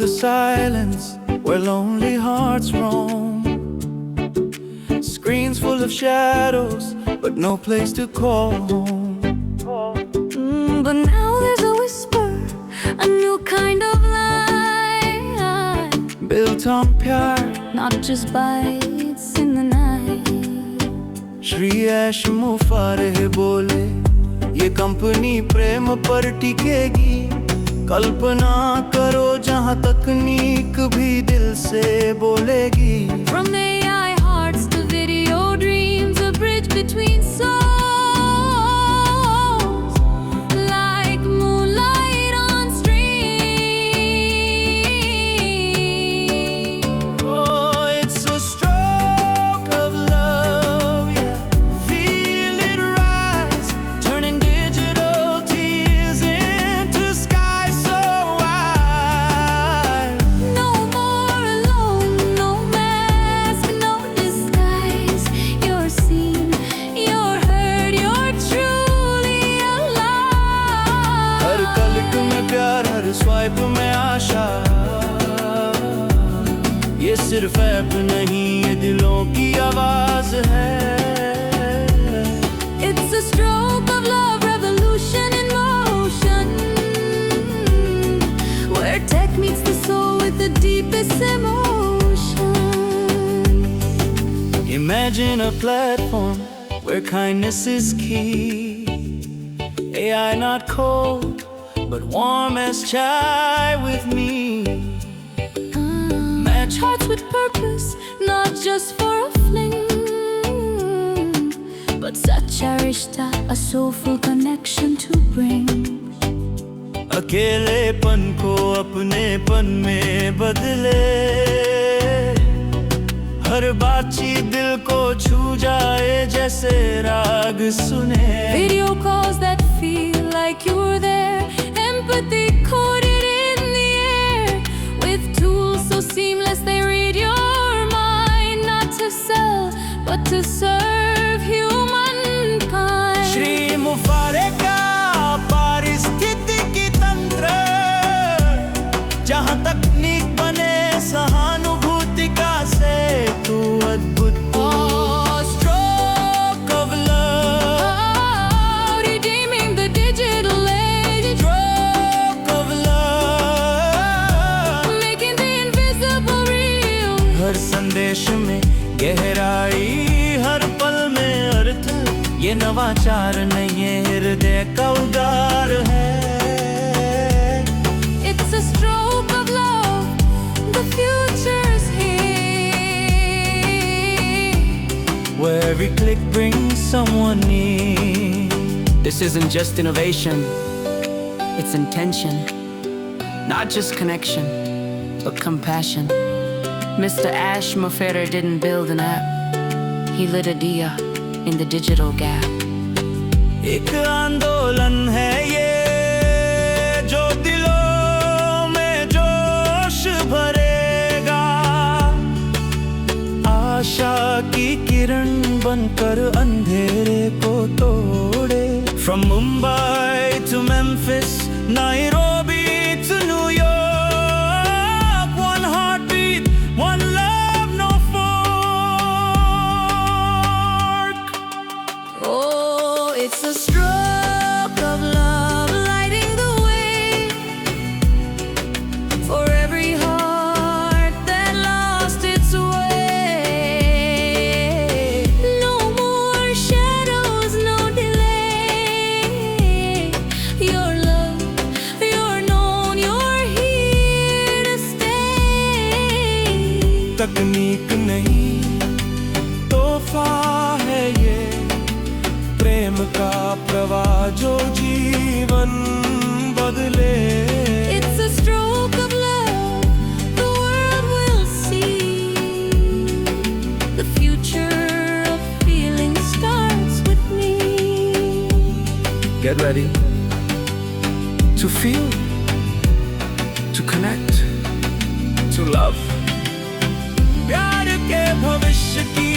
the silence where lonely hearts roam. Screens full of shadows, but no place to call home. But now there's a whisper, a new kind of light, built on pyar, not just bites in the night. Shri ऐश मुफारह बोले, ये company प्रेम पर टिकेगी। कल्पना करो जहाँ तकनीक भी दिल से बोलेगी। From AI hearts to video dreams, a bridge between souls, like moonlight on stream. Oh, it's a stroke of love, yeah. Feel it rise, turning digital tears into sky so wide. No more alone, no mask, no disguise. You're seen, you're heard, you're truly alive. Her click में प्यार, हर swipe में आशा। ये सिर्फ app नहीं, ये दिलों की आवाज है। It's a stroke of love, revolution in motion, where tech meets the soul with the deepest emotion. Imagine a platform where kindness is key. AI not cold, but warm as chai with me. Match hearts with purpose, not just for a fling, but such a rishta, a soulful connection to bring. अकेलेपन को अपनेपन में बदले, हर बातचीत दिल को छू जाए जैसे राग सुने। Video calls that feel like you were there, empathy coded in the air, with tools so seamless they read your mind, not to sell but to serve humankind. Shri मुफारे का पारिस्थितिकी तंत्र, जहाँ तकनीक बने सहानुभूति का सेतु अद्भुत। Stroke of love, Redeeming the digital age, stroke of love, making the invisible real. हर संदेश में गहराई, हर पल में अर्थ। ये नवाचार नहीं, ये हृदय का उद्गार है। It's a stroke of love, the future's here. Where every click brings someone near. This isn't just innovation, it's intention. Not just connection, but compassion. Mr. Ash Mafera didn't build an app, he lit a diya in the digital gap. एक आंदोलन है ये, जो दिलों में जोश भरेगा। आशा की किरण बनकर अंधेरे को तोड़े। From Mumbai to Memphis, Nairobi to New York, one heartbeat, one love, no fork. Oh, it's a stroke of love, lighting the way for every heart that lost its way. No more shadows, no delay. You're loved, you're known, you're here to stay. तकनीक नहीं, तोहफा है ये, प्रेम का प्रवाह जो जीवन बदले। It's a stroke of love, the world will see. The future of feeling starts with me. Get ready to feel, to connect, to love. प्यार के भविष्य की